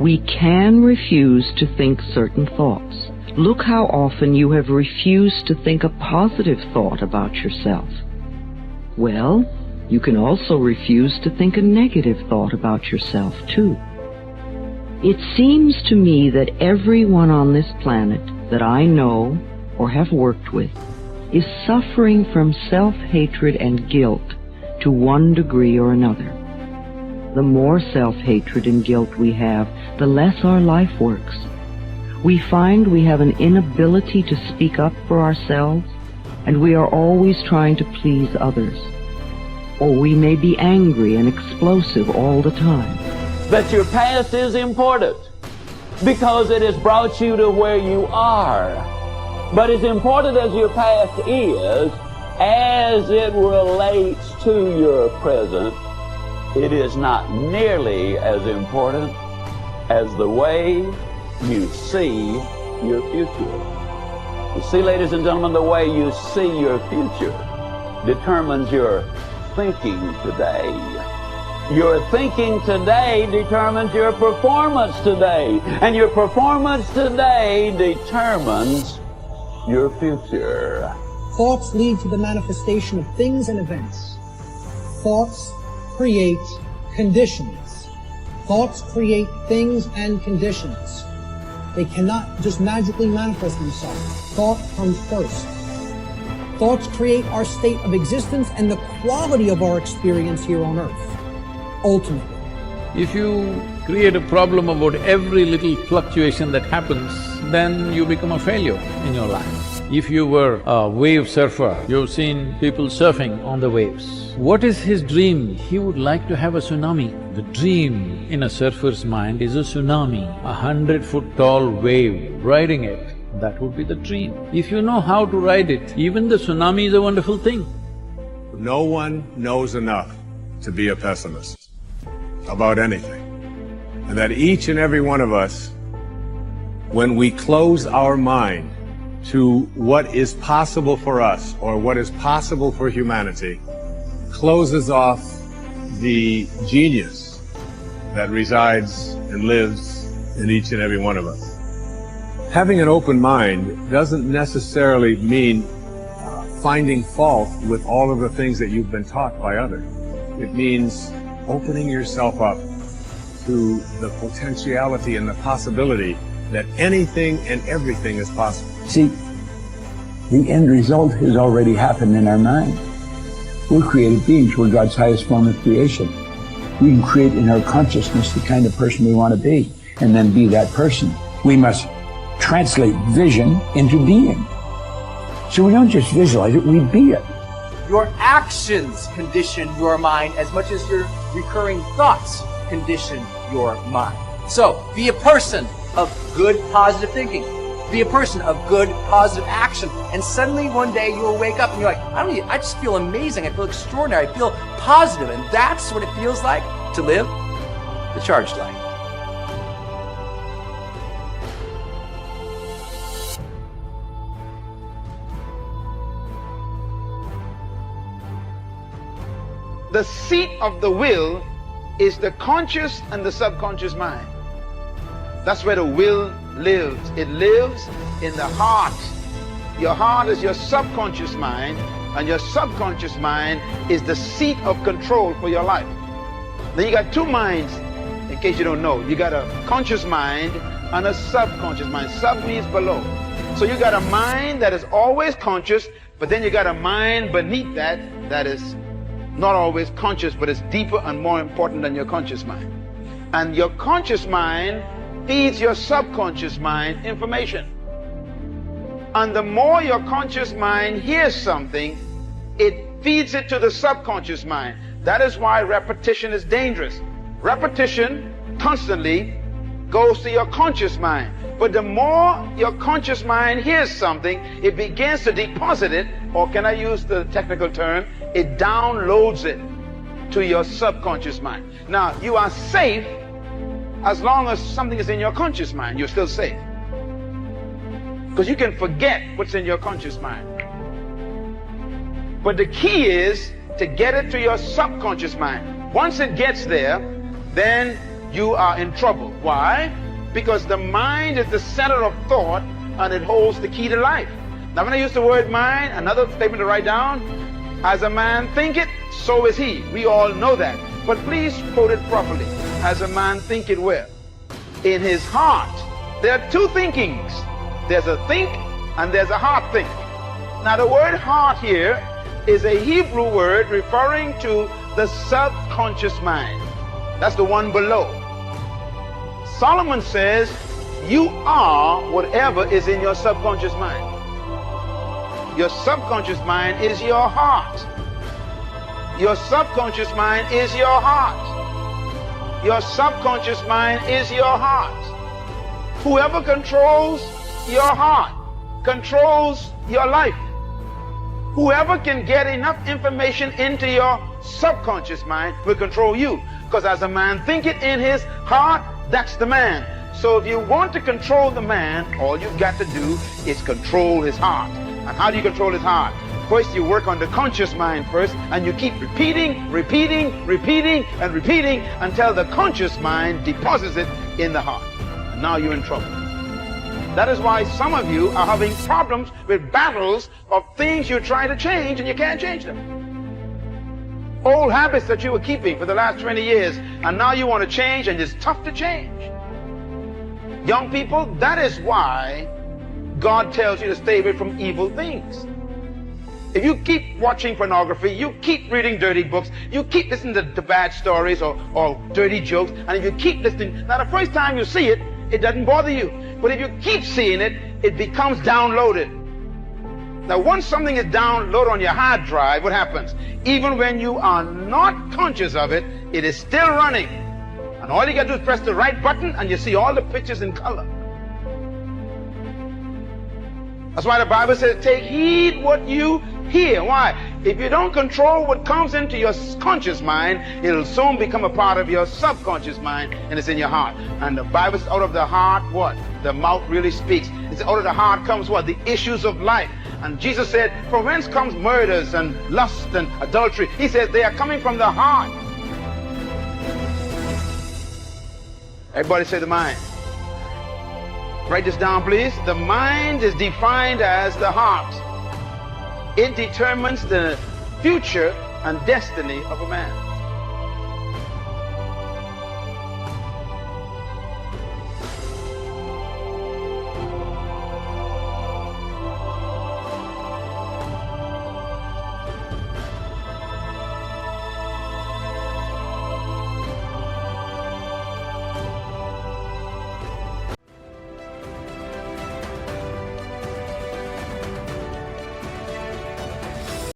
We can refuse to think certain thoughts. Look how often you have refused to think a positive thought about yourself. Well, you can also refuse to think a negative thought about yourself, too. It seems to me that everyone on this planet that I know or have worked with is suffering from self-hatred and guilt to one degree or another. The more self-hatred and guilt we have, the less our life works. We find we have an inability to speak up for ourselves, and we are always trying to please others. Or we may be angry and explosive all the time. That your past is important because it has brought you to where you are. But as important as your past is, as it relates to your present, it is not nearly as important as the way you see your future. You see, ladies and gentlemen, the way you see your future determines your thinking today. Your thinking today determines your performance today. And your performance today determines your future. Thoughts lead to the manifestation of things and events. Thoughts create conditions. Thoughts create things and conditions. They cannot just magically manifest themselves. Thought comes first. Thoughts create our state of existence and the quality of our experience here on earth, ultimately. If you create a problem about every little fluctuation that happens, then you become a failure in your life. If you were a wave surfer, you've seen people surfing on the waves. What is his dream? He would like to have a tsunami. The dream in a surfer's mind is a tsunami, 100-foot tall wave, riding it. That would be the dream. If you know how to ride it, even the tsunami is a wonderful thing. No one knows enough to be a pessimist about anything. And that each and every one of us, when we close our mind to what is possible for us or what is possible for humanity, closes off the genius that resides and lives in each and every one of us. Having an open mind doesn't necessarily mean finding fault with all of the things that you've been taught by others. It means opening yourself up to the potentiality and the possibility that anything and everything is possible. See, the end result has already happened in our mind. We're created beings. We're God's highest form of creation. We can create in our consciousness the kind of person we want to be, and then be that person. We must translate vision into being. So we don't just visualize it, we be it. Your actions condition your mind as much as your recurring thoughts condition your mind. So, be a person of good, positive thinking. Be a person of good, positive action. And suddenly one day you'll wake up and you're like, I just feel amazing. I feel extraordinary. I feel positive. And that's what it feels like to live the charged life. The seat of the will is the conscious and the subconscious mind. That's where the will lives. It lives in the heart. Your heart is your subconscious mind, and your subconscious mind is the seat of control for your life. Then you got two minds, in case you don't know. You got a conscious mind and a subconscious mind. Sub means below. So you got a mind that is always conscious, but then you got a mind beneath that that is not always conscious, but it's deeper and more important than your conscious mind. And your conscious mind feeds your subconscious mind information. And the more your conscious mind hears something, it feeds it to the subconscious mind. That is why repetition is dangerous. Repetition constantly goes to your conscious mind. But the more your conscious mind hears something, it begins to deposit it, or can I use the technical term, it downloads it to your subconscious mind. Now, you are safe as long as something is in your conscious mind. You're still safe. Because you can forget what's in your conscious mind. But the key is to get it to your subconscious mind. Once it gets there, then you are in trouble. Why? Because the mind is the center of thought and it holds the key to life. Now when I use the word mind, another statement to write down, as a man thinketh, so is he. We all know that. But please quote it properly. As a man thinketh where? In his heart. There are two thinkings. There's a think and there's a heart think. Now the word heart here is a Hebrew word referring to the subconscious mind. That's the one below. Solomon says, you are whatever is in your subconscious mind. Your subconscious mind is your heart. Your subconscious mind is your heart. Your subconscious mind is your heart. Whoever controls your heart controls your life. Whoever can get enough information into your subconscious mind will control you. Because as a man thinketh in his heart, that's the man. So if you want to control the man, all you've got to do is control his heart. And how do you control his heart? First, you work on the conscious mind first, and you keep repeating and repeating until the conscious mind deposits it in the heart. And now you're in trouble. That is why some of you are having problems with battles of things you're trying to change and you can't change them. Old habits that you were keeping for the last 20 years, and now you want to change, and it's tough to change. Young people, that is why God tells you to stay away from evil things. If you keep watching pornography, you keep reading dirty books, you keep listening to bad stories or dirty jokes, and if you keep listening, now the first time you see it, it doesn't bother you. But if you keep seeing it, it becomes downloaded. Now once something is downloaded on your hard drive, what happens? Even when you are not conscious of it, it is still running. And all you got to do is press the right button and you see all the pictures in color. That's why the Bible says, take heed what you hear. Why? If you don't control what comes into your conscious mind, it'll soon become a part of your subconscious mind, and it's in your heart. And the Bible says, out of the heart, what? The mouth really speaks. It's out of the heart comes what? The issues of life. And Jesus said, from whence comes murders and lust and adultery? He says, they are coming from the heart. Everybody say the mind. Write this down, please. The mind is defined as the heart. It determines the future and destiny of a man.